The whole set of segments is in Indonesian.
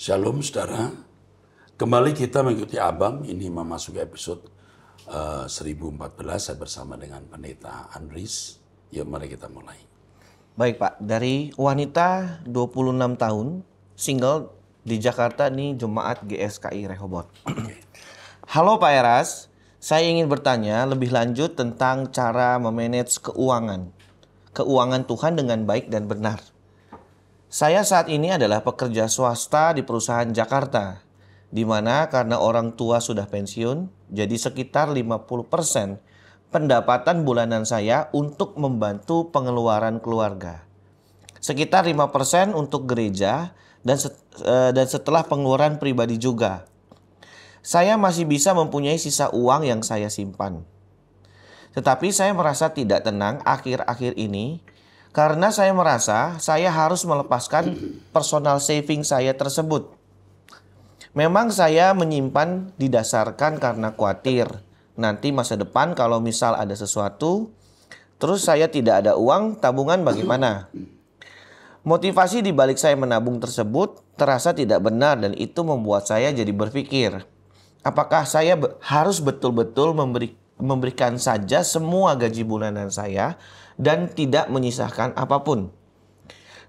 Shalom saudara, kembali kita mengikuti Abang, ini memasuki episode 1014, saya bersama dengan Pendeta Andris. Yuk mari kita mulai. Baik Pak, dari wanita 26 tahun, single di Jakarta nih Jemaat GSKI Rehoboth. Halo Pak Eras, saya ingin bertanya lebih lanjut tentang cara memanage keuangan Tuhan dengan baik dan benar. Saya saat ini adalah pekerja swasta di perusahaan Jakarta, di mana karena orang tua sudah pensiun, jadi sekitar 50% pendapatan bulanan saya untuk membantu pengeluaran keluarga. Sekitar 5% untuk gereja dan setelah pengeluaran pribadi juga. Saya masih bisa mempunyai sisa uang yang saya simpan. Tetapi saya merasa tidak tenang akhir-akhir ini karena saya merasa saya harus melepaskan personal saving saya tersebut. Memang saya menyimpan didasarkan karena khawatir nanti masa depan kalau misal ada sesuatu, terus saya tidak ada uang tabungan bagaimana? Motivasi di balik saya menabung tersebut terasa tidak benar dan itu membuat saya jadi berpikir, apakah saya harus betul-betul memberikan saja semua gaji bulanan saya dan tidak menyisakan apapun.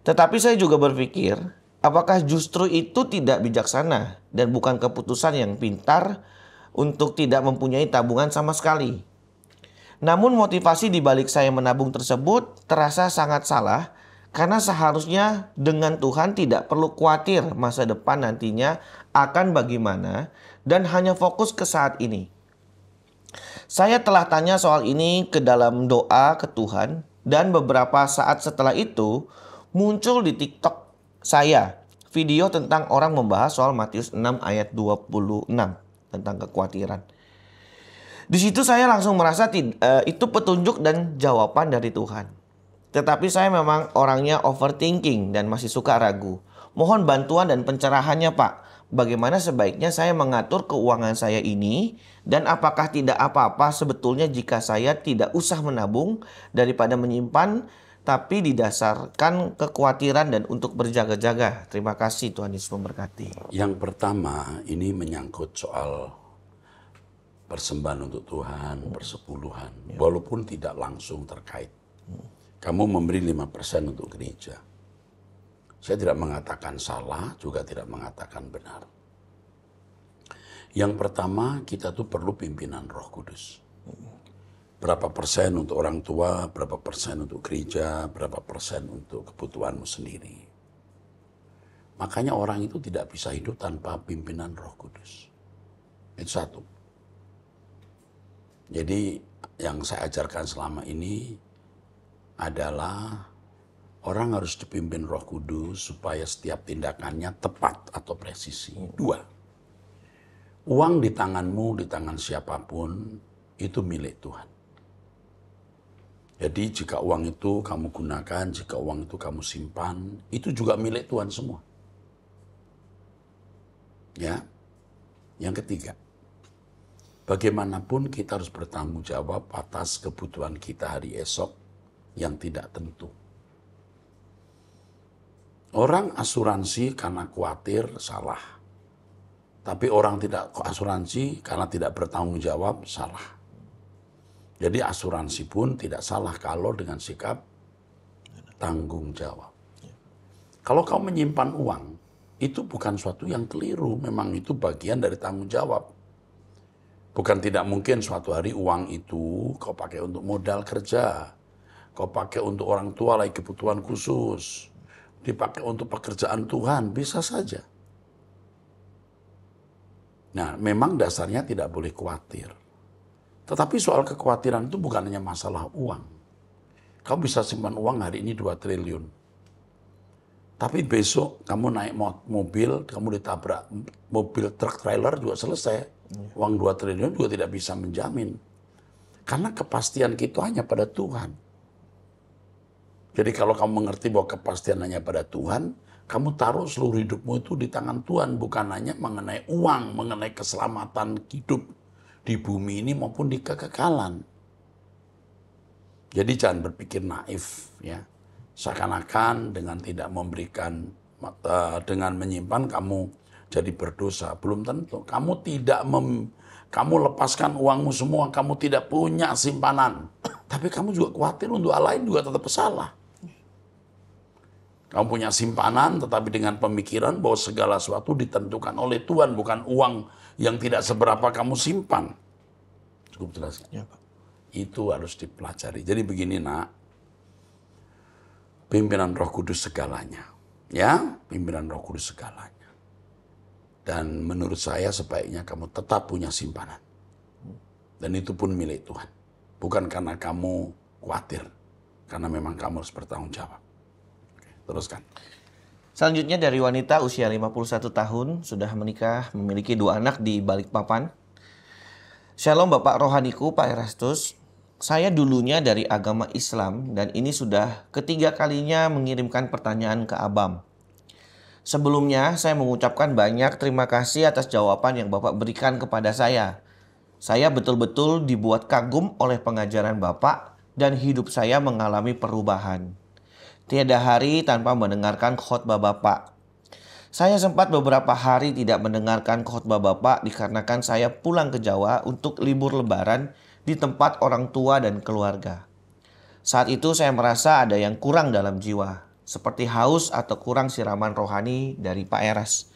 Tetapi saya juga berpikir, apakah justru itu tidak bijaksana dan bukan keputusan yang pintar untuk tidak mempunyai tabungan sama sekali. Namun motivasi di balik saya menabung tersebut terasa sangat salah karena seharusnya dengan Tuhan tidak perlu khawatir masa depan nantinya akan bagaimana dan hanya fokus ke saat ini. Saya telah tanya soal ini ke dalam doa ke Tuhan dan beberapa saat setelah itu muncul di TikTok saya video tentang orang membahas soal Matius 6 ayat 26 tentang kekhawatiran. Di situ saya langsung merasa itu petunjuk dan jawaban dari Tuhan. Tetapi saya memang orangnya overthinking dan masih suka ragu. Mohon bantuan dan pencerahannya Pak. Bagaimana sebaiknya saya mengatur keuangan saya ini dan apakah tidak apa-apa sebetulnya jika saya tidak usah menabung daripada menyimpan tapi didasarkan kekhawatiran dan untuk berjaga-jaga. Terima kasih, Tuhan Yesus memberkati. Yang pertama ini menyangkut soal persembahan untuk Tuhan, persepuluhan, walaupun tidak langsung terkait. Kamu memberi 5% untuk gereja. Saya tidak mengatakan salah, juga tidak mengatakan benar. Yang pertama, kita tuh perlu pimpinan Roh Kudus. Berapa persen untuk orang tua, berapa persen untuk gereja, berapa persen untuk kebutuhanmu sendiri. Makanya orang itu tidak bisa hidup tanpa pimpinan Roh Kudus. Itu satu. Jadi yang saya ajarkan selama ini adalah orang harus dipimpin Roh Kudus supaya setiap tindakannya tepat atau presisi. Dua, uang di tanganmu, di tangan siapapun, itu milik Tuhan. Jadi jika uang itu kamu gunakan, jika uang itu kamu simpan, itu juga milik Tuhan semua. Ya. Yang ketiga, bagaimanapun kita harus bertanggung jawab atas kebutuhan kita hari esok yang tidak tentu. Orang asuransi karena khawatir salah. Tapi orang tidak asuransi karena tidak bertanggung jawab salah. Jadi asuransi pun tidak salah kalau dengan sikap tanggung jawab. Kalau kau menyimpan uang, itu bukan suatu yang keliru. Memang itu bagian dari tanggung jawab. Bukan tidak mungkin suatu hari uang itu kau pakai untuk modal kerja. Kau pakai untuk orang tua lagi kebutuhan khusus. Dipakai untuk pekerjaan Tuhan, bisa saja. Nah, memang dasarnya tidak boleh khawatir. Tetapi soal kekhawatiran itu bukan hanya masalah uang. Kamu bisa simpan uang hari ini 2 triliun. Tapi besok kamu naik mobil, kamu ditabrak mobil truk trailer juga selesai. Uang 2 triliun juga tidak bisa menjamin. Karena kepastian kita hanya pada Tuhan. Jadi kalau kamu mengerti bahwa kepastian hanya pada Tuhan, kamu taruh seluruh hidupmu itu di tangan Tuhan. Bukan hanya mengenai uang, mengenai keselamatan hidup di bumi ini maupun di kekekalan. Jadi jangan berpikir naif, ya. Seakan-akan dengan tidak memberikan, dengan menyimpan kamu jadi berdosa. Belum tentu. Kamu lepaskan uangmu semua, kamu tidak punya simpanan. Tapi kamu juga khawatir untuk hal lain juga tetap salah. Kamu punya simpanan tetapi dengan pemikiran bahwa segala sesuatu ditentukan oleh Tuhan, bukan uang yang tidak seberapa kamu simpan. Cukup jelas? Ya, Pak. Itu harus dipelajari. Jadi begini nak, pimpinan Roh Kudus segalanya. Ya, pimpinan Roh Kudus segalanya. Dan menurut saya sebaiknya kamu tetap punya simpanan. Dan itu pun milik Tuhan. Bukan karena kamu khawatir, karena memang kamu harus bertanggung jawab. Oke, teruskan. Selanjutnya dari wanita usia 51 tahun, sudah menikah, memiliki 2 anak di Balikpapan. Shalom Bapak Rohaniku, Pak Erastus. Saya dulunya dari agama Islam dan ini sudah ketiga kalinya mengirimkan pertanyaan ke Abam. Sebelumnya saya mengucapkan banyak terima kasih atas jawaban yang Bapak berikan kepada saya. Saya betul-betul dibuat kagum oleh pengajaran Bapak dan hidup saya mengalami perubahan. Tiada hari tanpa mendengarkan khotbah Bapak. Saya sempat beberapa hari tidak mendengarkan khotbah Bapak dikarenakan saya pulang ke Jawa untuk libur lebaran di tempat orang tua dan keluarga. Saat itu saya merasa ada yang kurang dalam jiwa, seperti haus atau kurang siraman rohani dari Pak Eras.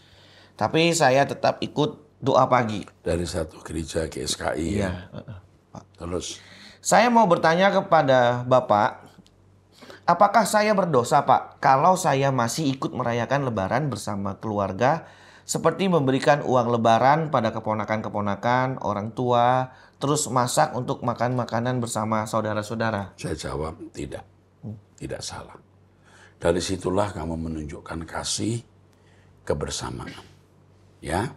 Tapi saya tetap ikut doa pagi. Dari satu gereja GSKI ya. Terus. Saya mau bertanya kepada Bapak, apakah saya berdosa Pak kalau saya masih ikut merayakan lebaran bersama keluarga seperti memberikan uang lebaran pada keponakan-keponakan, orang tua, terus masak untuk makan makanan bersama saudara-saudara? Saya jawab tidak. Tidak salah. Dari situlah kamu menunjukkan kasih kebersamaan. Ya.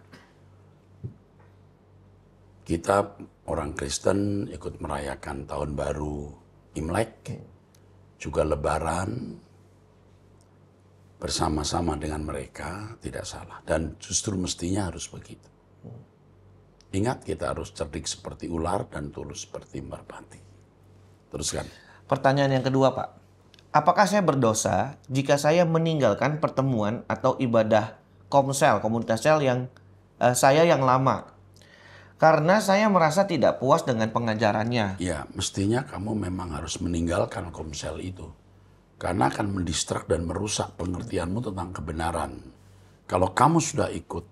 Kita orang Kristen ikut merayakan tahun baru Imlek, juga lebaran bersama-sama dengan mereka, tidak salah. Dan justru mestinya harus begitu. Ingat, kita harus cerdik seperti ular dan tulus seperti merpati. Teruskan. Pertanyaan yang kedua Pak. Apakah saya berdosa jika saya meninggalkan pertemuan atau ibadah komsel, komunitas sel yang saya yang lama? Karena saya merasa tidak puas dengan pengajarannya. Ya, mestinya kamu memang harus meninggalkan komsel itu. Karena akan mendistrak dan merusak pengertianmu tentang kebenaran. Kalau kamu sudah ikut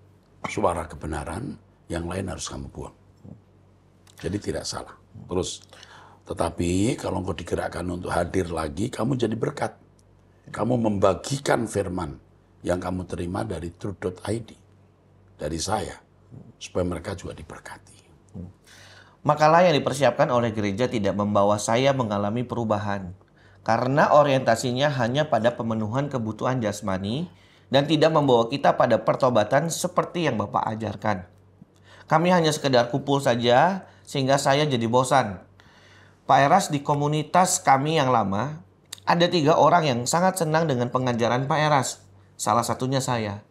suara kebenaran, yang lain harus kamu buang. Jadi tidak salah. Terus, tetapi kalau engkau digerakkan untuk hadir lagi, kamu jadi berkat. Kamu membagikan firman yang kamu terima dari truth.id, dari saya, supaya mereka juga diberkati. Makalah yang dipersiapkan oleh gereja tidak membawa saya mengalami perubahan. Karena orientasinya hanya pada pemenuhan kebutuhan jasmani dan tidak membawa kita pada pertobatan seperti yang Bapak ajarkan. Kami hanya sekedar kumpul saja sehingga saya jadi bosan. Pak Eras, di komunitas kami yang lama, ada 3 orang yang sangat senang dengan pengajaran Pak Eras. Salah satunya saya.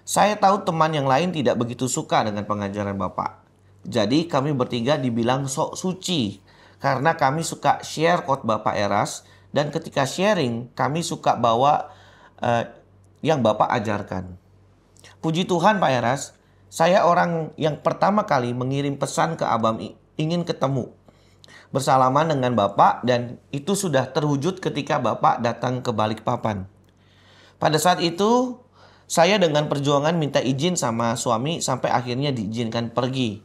Saya tahu teman yang lain tidak begitu suka dengan pengajaran Bapak. Jadi kami bertiga dibilang sok suci karena kami suka share khotbah Pak Eras dan ketika sharing kami suka bawa yang Bapak ajarkan. Puji Tuhan Pak Eras, saya orang yang pertama kali mengirim pesan ke Abam ingin ketemu bersalaman dengan Bapak dan itu sudah terwujud ketika Bapak datang ke Balikpapan. Pada saat itu saya dengan perjuangan minta izin sama suami sampai akhirnya diizinkan pergi.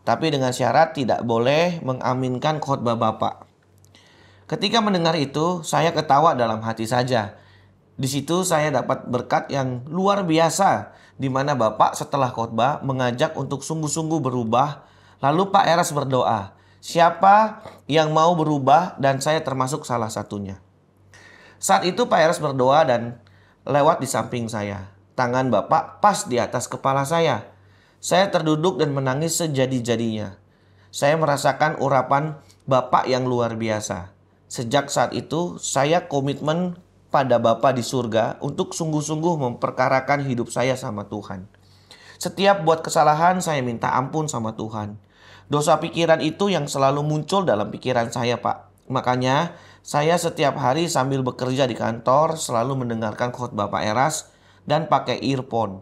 Tapi dengan syarat tidak boleh mengaminkan khotbah Bapak. Ketika mendengar itu, saya ketawa dalam hati saja. Di situ saya dapat berkat yang luar biasa, di mana Bapak setelah khotbah mengajak untuk sungguh-sungguh berubah. Lalu Pak Eras berdoa, siapa yang mau berubah dan saya termasuk salah satunya. Saat itu Pak Eras berdoa dan lewat di samping saya. Tangan Bapak pas di atas kepala saya. Saya terduduk dan menangis sejadi-jadinya. Saya merasakan urapan Bapak yang luar biasa. Sejak saat itu, saya komitmen pada Bapa di surga untuk sungguh-sungguh memperkarakan hidup saya sama Tuhan. Setiap buat kesalahan, saya minta ampun sama Tuhan. Dosa pikiran itu yang selalu muncul dalam pikiran saya, Pak. Makanya, saya setiap hari sambil bekerja di kantor selalu mendengarkan khotbah Pak Eras dan pakai earphone.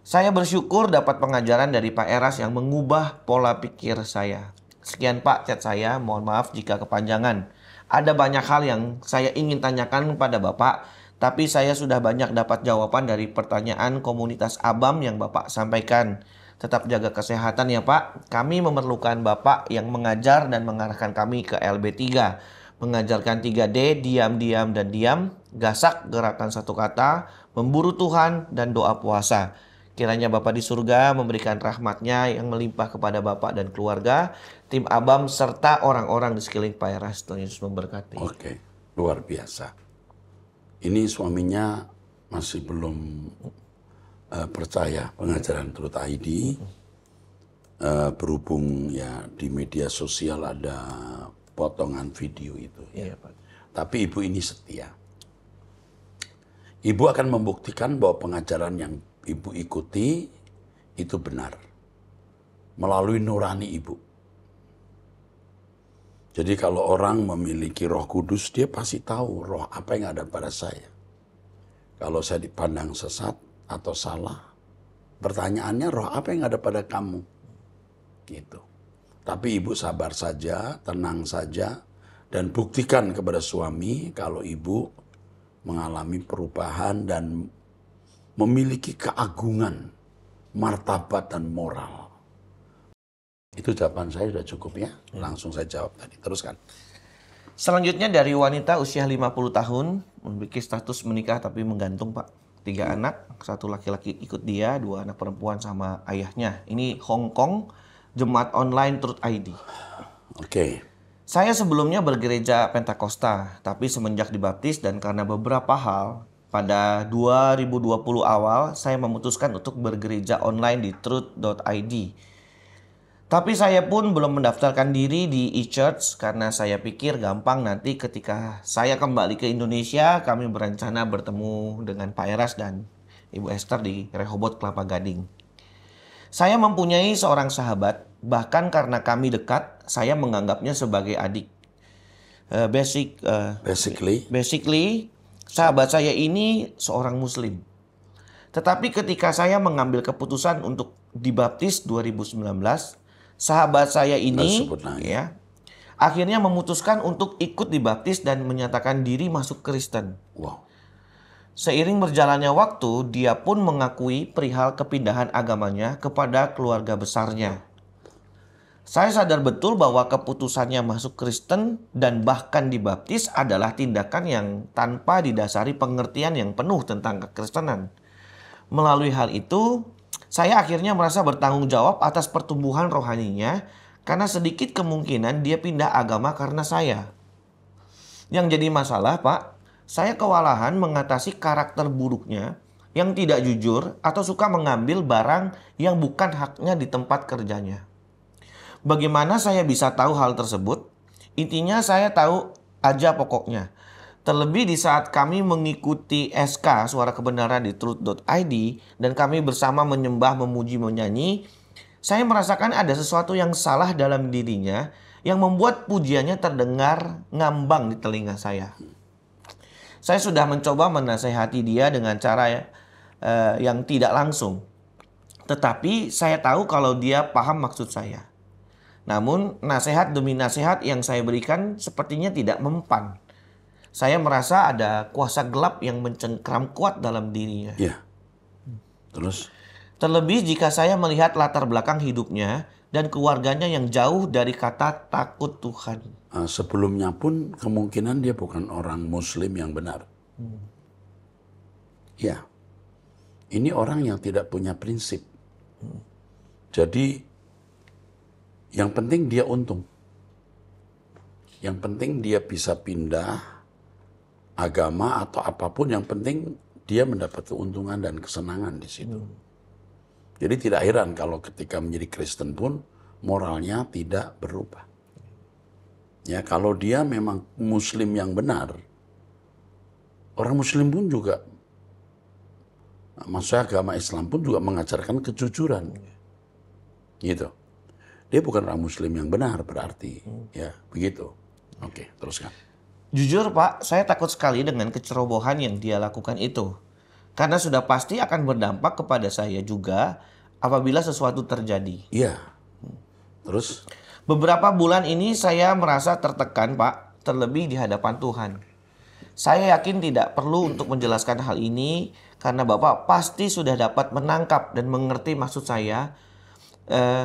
Saya bersyukur dapat pengajaran dari Pak Eras yang mengubah pola pikir saya. Sekian Pak chat saya, mohon maaf jika kepanjangan. Ada banyak hal yang saya ingin tanyakan kepada Bapak, tapi saya sudah banyak dapat jawaban dari pertanyaan komunitas ABAM yang Bapak sampaikan. Tetap jaga kesehatan ya Pak. Kami memerlukan Bapak yang mengajar dan mengarahkan kami ke LB3. Mengajarkan 3D, diam, diam, dan diam. Gasak, gerakan satu kata. Memburu Tuhan, dan doa puasa. Kiranya Bapa di surga memberikan rahmat-Nya yang melimpah kepada Bapak dan keluarga, tim ABAM, serta orang-orang di sekeliling Pak Eras. Tuhan Yesus memberkati. Oke, luar biasa. Ini suaminya masih belum percaya pengajaran Truth ID. Berhubung ya di media sosial ada potongan video itu. Iya, Pak. Tapi ibu ini setia. Ibu akan membuktikan bahwa pengajaran yang ibu ikuti itu benar melalui nurani ibu. Jadi kalau orang memiliki Roh Kudus, dia pasti tahu roh apa yang ada pada saya. Kalau saya dipandang sesat atau salah, pertanyaannya roh apa yang ada pada kamu? Gitu. Tapi ibu sabar saja, tenang saja, dan buktikan kepada suami kalau ibu mengalami perubahan dan memiliki keagungan, martabat dan moral. Itu jawaban saya sudah cukup ya. Langsung saya jawab tadi. Teruskan. Selanjutnya dari wanita usia 50 tahun, memiliki status menikah tapi menggantung Pak. 3 anak, 1 laki-laki ikut dia, 2 anak perempuan sama ayahnya. Ini Hong Kong, Jemaat Online Truth ID. Oke. Saya sebelumnya bergereja Pentakosta, tapi semenjak dibaptis dan karena beberapa hal, pada 2020 awal saya memutuskan untuk bergereja online di truth.id. Tapi saya pun belum mendaftarkan diri di e-church karena saya pikir gampang nanti ketika saya kembali ke Indonesia kami berencana bertemu dengan Pak Eras dan Ibu Esther di Rehoboth Kelapa Gading. Saya mempunyai seorang sahabat, bahkan karena kami dekat, saya menganggapnya sebagai adik. Basically, sahabat saya ini seorang Muslim. Tetapi ketika saya mengambil keputusan untuk dibaptis 2019, sahabat saya ini ya, akhirnya memutuskan untuk ikut dibaptis dan menyatakan diri masuk Kristen. Wow. Seiring berjalannya waktu, dia pun mengakui perihal kepindahan agamanya kepada keluarga besarnya. Saya sadar betul bahwa keputusannya masuk Kristen dan bahkan dibaptis adalah tindakan yang tanpa didasari pengertian yang penuh tentang kekristenan. Melalui hal itu, saya akhirnya merasa bertanggung jawab atas pertumbuhan rohaninya karena sedikit kemungkinan dia pindah agama karena saya. Yang jadi masalah, Pak, saya kewalahan mengatasi karakter buruknya yang tidak jujur atau suka mengambil barang yang bukan haknya di tempat kerjanya. Bagaimana saya bisa tahu hal tersebut? Intinya saya tahu aja pokoknya. Terlebih di saat kami mengikuti SK Suara Kebenaran di truth.id dan kami bersama menyembah, memuji, menyanyi, saya merasakan ada sesuatu yang salah dalam dirinya yang membuat pujiannya terdengar ngambang di telinga saya. Saya sudah mencoba menasehati dia dengan cara yang tidak langsung. Tetapi saya tahu kalau dia paham maksud saya. Namun nasihat demi nasihat yang saya berikan sepertinya tidak mempan. Saya merasa ada kuasa gelap yang mencengkram kuat dalam dirinya. Iya. Terus? Terlebih jika saya melihat latar belakang hidupnya dan keluarganya yang jauh dari kata takut Tuhan. Sebelumnya pun kemungkinan dia bukan orang Muslim yang benar. Ya, ini orang yang tidak punya prinsip. Jadi yang penting dia untung. Yang penting dia bisa pindah agama atau apapun, yang penting dia mendapat keuntungan dan kesenangan di situ. Jadi tidak heran kalau ketika menjadi Kristen pun moralnya tidak berubah. Ya, kalau dia memang Muslim yang benar, orang Muslim pun juga, maksudnya agama Islam pun juga mengajarkan kejujuran. Gitu. Dia bukan orang Muslim yang benar berarti. Ya, begitu. Oke, teruskan. Jujur Pak, saya takut sekali dengan kecerobohan yang dia lakukan itu. Karena sudah pasti akan berdampak kepada saya juga apabila sesuatu terjadi. Iya. Terus? Beberapa bulan ini saya merasa tertekan, Pak, terlebih di hadapan Tuhan. Saya yakin tidak perlu untuk menjelaskan hal ini karena Bapak pasti sudah dapat menangkap dan mengerti maksud saya.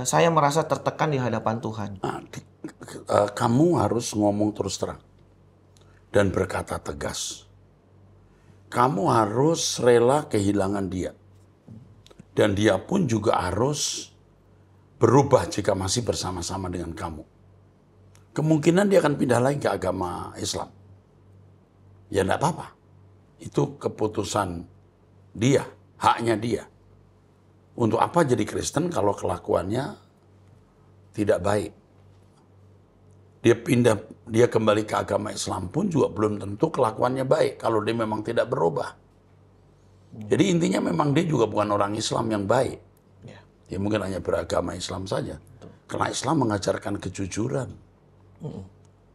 Saya merasa tertekan di hadapan Tuhan. Nah, kamu harus ngomong terus terang dan berkata tegas. Kamu harus rela kehilangan dia. Dan dia pun juga harus berubah jika masih bersama-sama dengan kamu. Kemungkinan dia akan pindah lagi ke agama Islam. Ya enggak apa-apa. Itu keputusan dia, haknya dia. Untuk apa jadi Kristen kalau kelakuannya tidak baik? Dia kembali ke agama Islam pun juga belum tentu kelakuannya baik kalau dia memang tidak berubah. Jadi intinya memang dia juga bukan orang Islam yang baik. Dia mungkin hanya beragama Islam saja. Karena Islam mengajarkan kejujuran.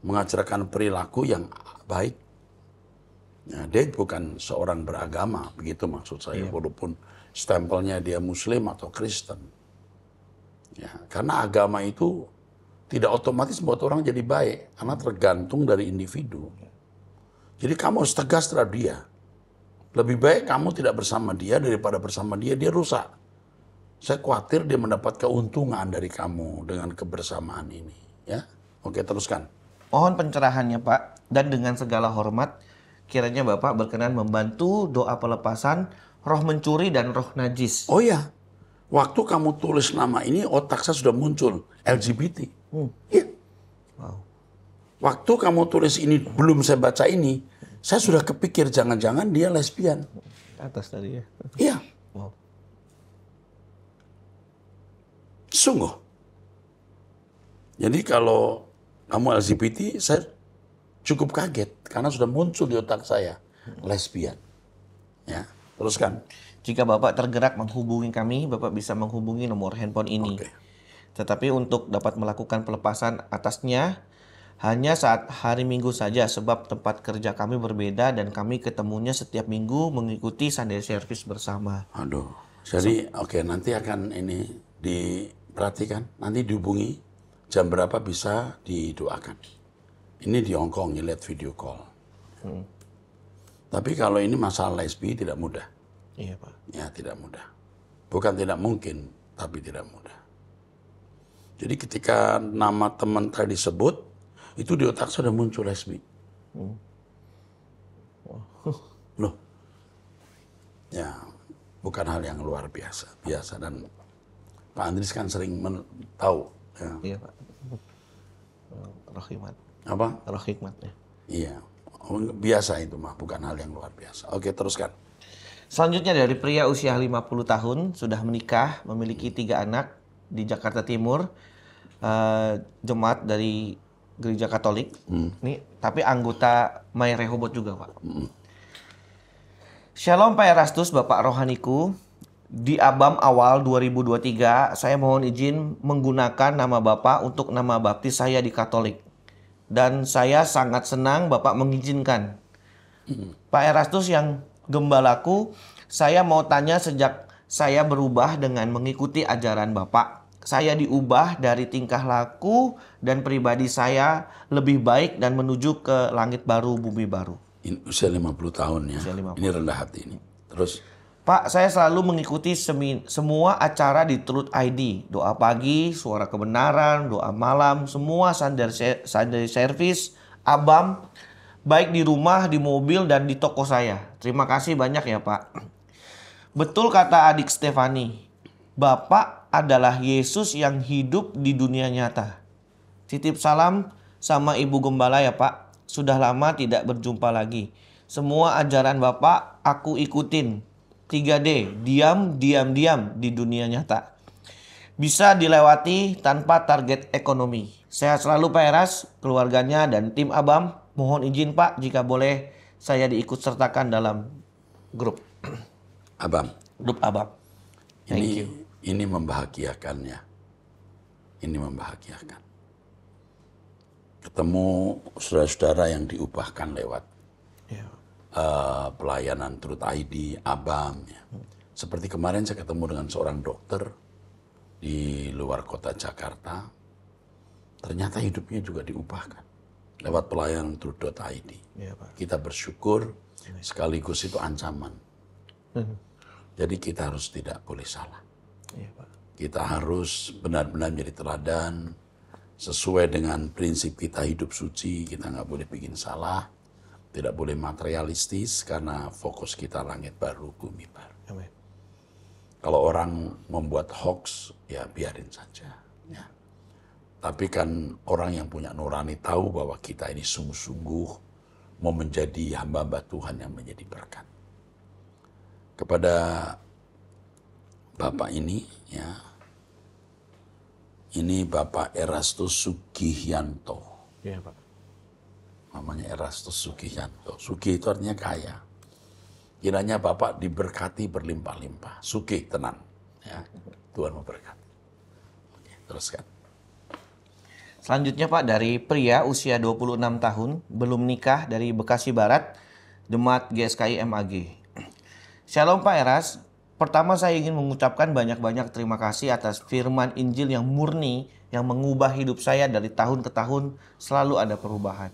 Mengajarkan perilaku yang baik. Nah, dia bukan seorang beragama, begitu maksud saya. Walaupun stempelnya dia Muslim atau Kristen. Ya, karena agama itu tidak otomatis buat orang jadi baik, karena tergantung dari individu. Jadi kamu harus tegas terhadap dia. Lebih baik kamu tidak bersama dia daripada bersama dia rusak. Saya khawatir dia mendapat keuntungan dari kamu dengan kebersamaan ini. Ya, oke, teruskan. Mohon pencerahannya, Pak, dan dengan segala hormat, kiranya Bapak berkenan membantu doa pelepasan roh mencuri dan roh najis. Oh ya, waktu kamu tulis nama ini, otak saya sudah muncul, LGBT. Ya. Wow. Waktu kamu tulis ini, belum saya baca ini, saya sudah kepikir jangan-jangan dia lesbian. Atas tadi ya. Iya. Wow. Sungguh. Jadi kalau kamu LGBT, saya cukup kaget karena sudah muncul di otak saya lesbian. Ya, teruskan. Jika Bapak tergerak menghubungi kami, Bapak bisa menghubungi nomor handphone ini. Oke. Tetapi untuk dapat melakukan pelepasan atasnya hanya saat hari Minggu saja sebab tempat kerja kami berbeda dan kami ketemunya setiap minggu mengikuti Sunday service bersama. Aduh. Jadi oke, nanti akan ini diperhatikan, nanti dihubungi jam berapa bisa didoakan. Ini di Hong Kong, lihat video call. Tapi kalau ini masalah lesbi tidak mudah. Iya, Pak. Ya, tidak mudah. Bukan tidak mungkin, tapi tidak mudah. Jadi ketika nama teman tadi disebut, itu di otak sudah muncul lesbi. Loh. Ya, bukan hal yang luar biasa. Biasa, dan Pak Andris kan sering tahu. Ya. Iya, Pak. Roh hikmat. Apa? Roh hikmatnya. Iya. Biasa itu mah, bukan hal yang luar biasa. Oke, teruskan. Selanjutnya dari pria usia 50 tahun, sudah menikah, memiliki 3 anak di Jakarta Timur, jemaat dari gereja Katolik, nih, tapi anggota My Rehoboth juga, Pak. Shalom Pak Erastus, Bapak Rohaniku. Di Abam awal 2023, saya mohon izin menggunakan nama Bapak untuk nama baptis saya di Katolik. Dan saya sangat senang Bapak mengizinkan. Pak Erastus yang gembalaku, saya mau tanya sejak saya berubah dengan mengikuti ajaran Bapak. Saya diubah dari tingkah laku dan pribadi saya lebih baik dan menuju ke langit baru, bumi baru. Ini usia 50 tahun ya. Usia 50. Ini rendah hati ini. Terus. Pak, saya selalu mengikuti semua acara di Truth ID. Doa pagi, suara kebenaran, doa malam, semua Sunday service, Abam, baik di rumah, di mobil, dan di toko saya. Terima kasih banyak ya, Pak. Betul kata adik Stefani, Bapak adalah Yesus yang hidup di dunia nyata. Titip salam sama Ibu Gembala ya, Pak. Sudah lama tidak berjumpa lagi. Semua ajaran Bapak aku ikutin. 3D, diam di dunia nyata. Bisa dilewati tanpa target ekonomi. Sehat selalu Pak Eras, keluarganya, dan tim Abam. Mohon izin Pak jika boleh saya diikut sertakan dalam grup. Abam. Grup Abam. Thank you. Ini membahagiakannya. Ini membahagiakan. Ketemu saudara-saudara yang diubahkan lewat pelayanan Truth ID, Abang. Ya. Seperti kemarin saya ketemu dengan seorang dokter di luar kota Jakarta. Ternyata hidupnya juga diubahkan lewat pelayanan Truth.id. Iya, Pak. Kita bersyukur sekaligus itu ancaman. Jadi kita harus tidak boleh salah. Iya, Pak. Kita harus benar-benar menjadi teladan sesuai dengan prinsip kita hidup suci. Kita nggak boleh bikin salah, tidak boleh materialistis karena fokus kita langit baru, bumi baru. Amin. Kalau orang membuat hoax, ya biarin saja. Ya. Tapi kan orang yang punya nurani tahu bahwa kita ini sungguh-sungguh mau menjadi hamba-hamba Tuhan yang menjadi berkat. Kepada Bapak ini, ya, ini Bapak Erastus Sugiyanto. Iya, Pak. Namanya Erastus Sugiyanto. Sugih itu artinya kaya. Kiranya Bapak diberkati berlimpah-limpah. Sugih, tenang. Ya, Tuhan memberkati. Oke, teruskan. Selanjutnya Pak, dari pria usia 26 tahun, belum nikah, dari Bekasi Barat, Jemaat GSKI MAG. Shalom Pak Eras, pertama saya ingin mengucapkan banyak-banyak terima kasih atas firman Injil yang murni, yang mengubah hidup saya dari tahun ke tahun, selalu ada perubahan.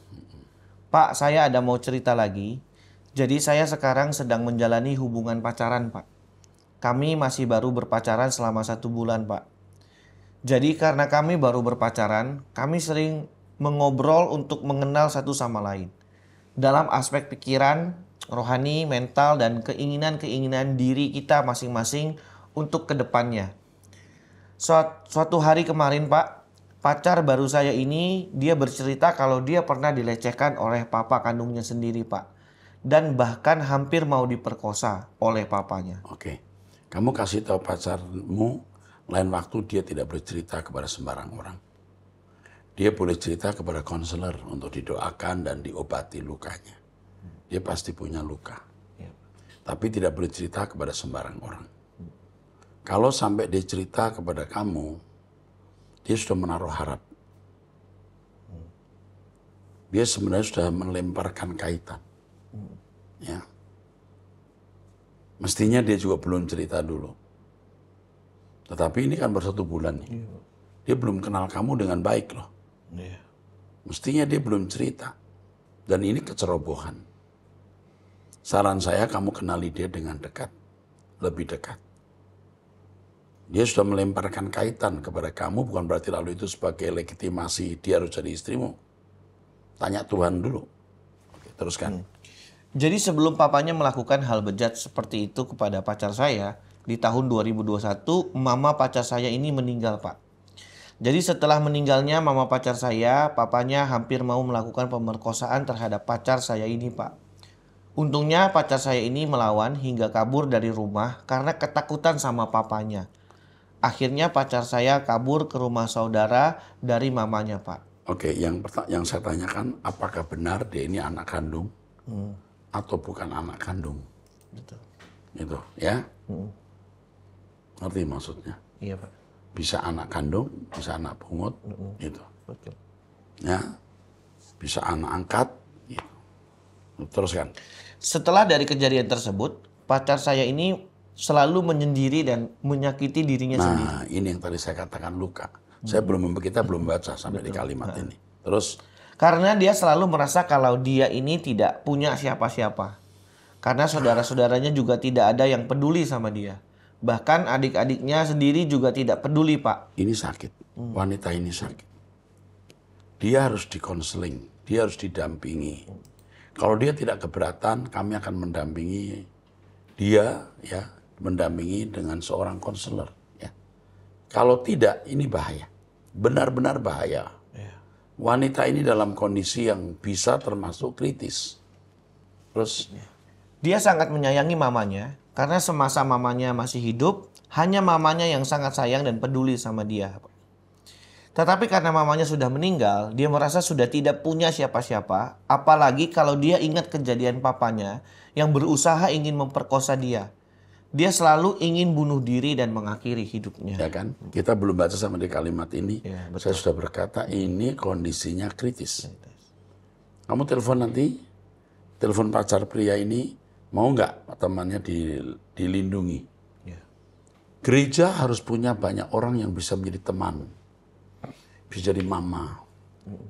Pak, saya ada mau cerita lagi. Jadi saya sekarang sedang menjalani hubungan pacaran, Pak. Kami masih baru berpacaran selama 1 bulan, Pak. Jadi karena kami baru berpacaran, kami sering mengobrol untuk mengenal satu sama lain. Dalam aspek pikiran, rohani, mental, dan keinginan-keinginan diri kita masing-masing untuk kedepannya. Suatu hari kemarin, Pak, pacar baru saya ini, dia bercerita kalau dia pernah dilecehkan oleh papa kandungnya sendiri, Pak. Dan bahkan hampir mau diperkosa oleh papanya. Oke, kamu kasih tahu pacarmu, lain waktu dia tidak boleh cerita kepada sembarang orang. Dia boleh cerita kepada konselor untuk didoakan dan diobati lukanya. Dia pasti punya luka. Tapi tidak boleh cerita kepada sembarang orang. Kalau sampai dia cerita kepada kamu, dia sudah menaruh harap. Dia sebenarnya sudah melemparkan kaitan. Ya. Mestinya dia juga belum cerita dulu. Tetapi ini kan baru 1 bulan nih. Dia belum kenal kamu dengan baik loh. Mestinya dia belum cerita. Dan ini kecerobohan. Saran saya kamu kenali dia dengan dekat. Lebih dekat. Dia sudah melemparkan kaitan kepada kamu, bukan berarti lalu itu sebagai legitimasi dia harus jadi istrimu. Tanya Tuhan dulu. Oke, teruskan. Jadi sebelum papanya melakukan hal bejat seperti itu kepada pacar saya, di tahun 2021, mama pacar saya ini meninggal, Pak. Jadi setelah meninggalnya mama pacar saya, papanya hampir mau melakukan pemerkosaan terhadap pacar saya ini, Pak. Untungnya pacar saya ini melawan hingga kabur dari rumah karena ketakutan sama papanya. Akhirnya pacar saya kabur ke rumah saudara dari mamanya, Pak. Oke, yang saya tanyakan, apakah benar dia ini anak kandung atau bukan anak kandung? Betul. Itu, ya? Ngerti maksudnya? Iya, Pak. Bisa anak kandung, bisa anak pungut, gitu. Betul. Ya, bisa anak angkat, gitu. Teruskan. Setelah dari kejadian tersebut, pacar saya ini selalu menyendiri dan menyakiti dirinya sendiri. Nah, ini yang tadi saya katakan luka. Saya kita belum baca sampai di kalimat ini. Terus, Karena dia selalu merasa kalau dia ini tidak punya siapa-siapa. Karena saudara-saudaranya juga tidak ada yang peduli sama dia. Bahkan adik-adiknya sendiri juga tidak peduli, Pak. ini sakit. Wanita ini sakit. Dia harus dikonseling, dia harus didampingi. Kalau dia tidak keberatan, kami akan mendampingi dia, ya, mendampingi dengan seorang konselor. Ya. Kalau tidak, ini bahaya. Benar-benar bahaya. Wanita ini dalam kondisi yang bisa termasuk kritis. Terus, Dia sangat menyayangi mamanya karena semasa mamanya masih hidup, hanya mamanya yang sangat sayang dan peduli sama dia. Tetapi karena mamanya sudah meninggal, dia merasa sudah tidak punya siapa-siapa, apalagi kalau dia ingat kejadian papanya yang berusaha ingin memperkosa dia. Dia selalu ingin bunuh diri dan mengakhiri hidupnya. ya kan? Kita belum baca sama di kalimat ini. Ya, Saya sudah berkata, ini kondisinya kritis. Kamu telepon nanti telepon pacar pria ini, mau nggak temannya dilindungi? Ya. Gereja harus punya banyak orang yang bisa menjadi teman. Bisa jadi mama,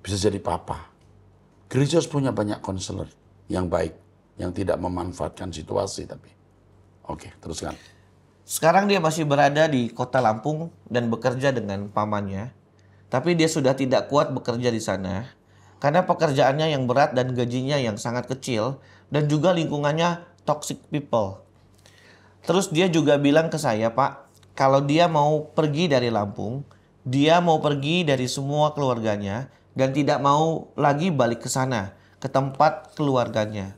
bisa jadi papa. Gereja harus punya banyak konselor yang baik, yang tidak memanfaatkan situasi. Tapi, oke, teruskan. Sekarang dia masih berada di kota Lampung dan bekerja dengan pamannya. Tapi dia sudah tidak kuat bekerja di sana karena pekerjaannya yang berat dan gajinya yang sangat kecil dan juga lingkungannya toxic people. Terus dia juga bilang ke saya, Pak, kalau dia mau pergi dari Lampung, dia mau pergi dari semua keluarganya dan tidak mau lagi balik ke sana, ke tempat keluarganya.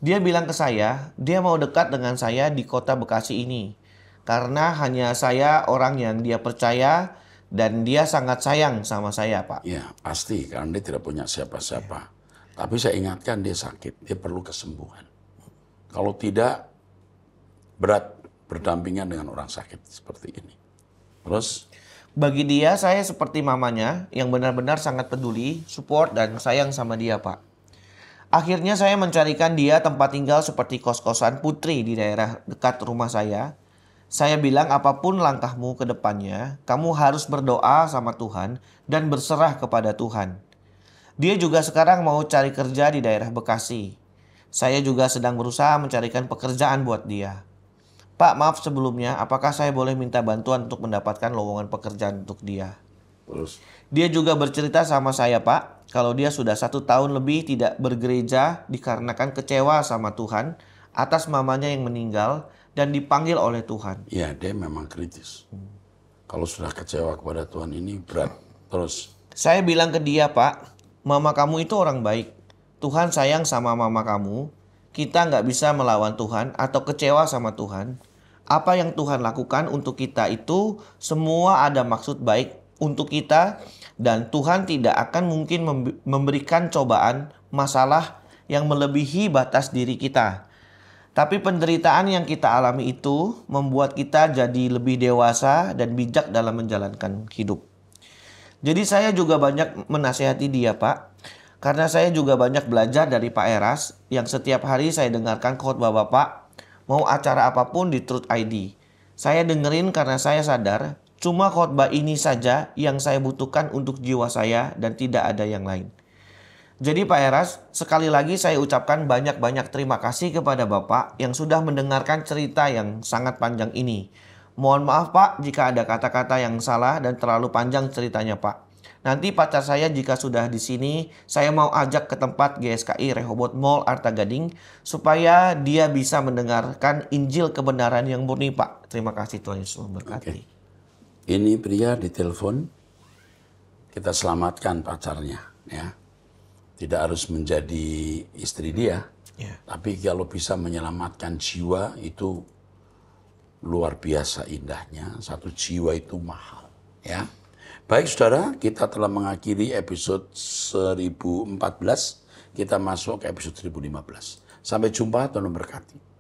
Dia bilang ke saya, dia mau dekat dengan saya di kota Bekasi ini. Karena hanya saya orang yang dia percaya dan dia sangat sayang sama saya, Pak. Ya, pasti karena dia tidak punya siapa-siapa. Tapi saya ingatkan dia sakit, dia perlu kesembuhan. Kalau tidak, berat berdampingan dengan orang sakit seperti ini. Terus, Bagi dia, saya seperti mamanya yang benar-benar sangat peduli, support, dan sayang sama dia, Pak. Akhirnya saya mencarikan dia tempat tinggal seperti kos-kosan Putri di daerah dekat rumah saya. Saya bilang apapun langkahmu ke depannya, kamu harus berdoa sama Tuhan dan berserah kepada Tuhan. Dia juga sekarang mau cari kerja di daerah Bekasi. Saya juga sedang berusaha mencarikan pekerjaan buat dia. Pak, maaf sebelumnya, apakah saya boleh minta bantuan untuk mendapatkan lowongan pekerjaan untuk dia? terus, Dia juga bercerita sama saya, Pak, kalau dia sudah 1 tahun lebih tidak bergereja dikarenakan kecewa sama Tuhan atas mamanya yang meninggal dan dipanggil oleh Tuhan. ya dia memang kritis. Kalau sudah kecewa kepada Tuhan ini berat. Terus, Saya bilang ke dia, Pak, mama kamu itu orang baik. Tuhan sayang sama mama kamu. Kita nggak bisa melawan Tuhan atau kecewa sama Tuhan. Apa yang Tuhan lakukan untuk kita itu semua ada maksud baik untuk kita. Dan Tuhan tidak akan mungkin memberikan cobaan, masalah yang melebihi batas diri kita. Tapi penderitaan yang kita alami itu membuat kita jadi lebih dewasa dan bijak dalam menjalankan hidup. Jadi saya juga banyak menasihati dia, Pak. Karena saya juga banyak belajar dari Pak Eras yang setiap hari saya dengarkan khotbah Bapak mau acara apapun di Truth ID. Saya dengerin karena saya sadar cuma khotbah ini saja yang saya butuhkan untuk jiwa saya dan tidak ada yang lain. Jadi Pak Eras, sekali lagi saya ucapkan banyak-banyak terima kasih kepada Bapak yang sudah mendengarkan cerita yang sangat panjang ini. Mohon maaf Pak jika ada kata-kata yang salah dan terlalu panjang ceritanya Pak. Nanti pacar saya jika sudah di sini, saya mau ajak ke tempat GSKI Rehoboth Mall Arta Gading supaya dia bisa mendengarkan Injil kebenaran yang murni Pak. Terima kasih Tuhan Yesus memberkati. Oke. Ini pria ditelepon, kita selamatkan pacarnya, ya. Tidak harus menjadi istri dia, Ya. tapi kalau bisa menyelamatkan jiwa itu luar biasa indahnya. Satu jiwa itu mahal, ya. Baik saudara, kita telah mengakhiri episode 1014, kita masuk ke episode 1015. Sampai jumpa, Tuhan memberkati.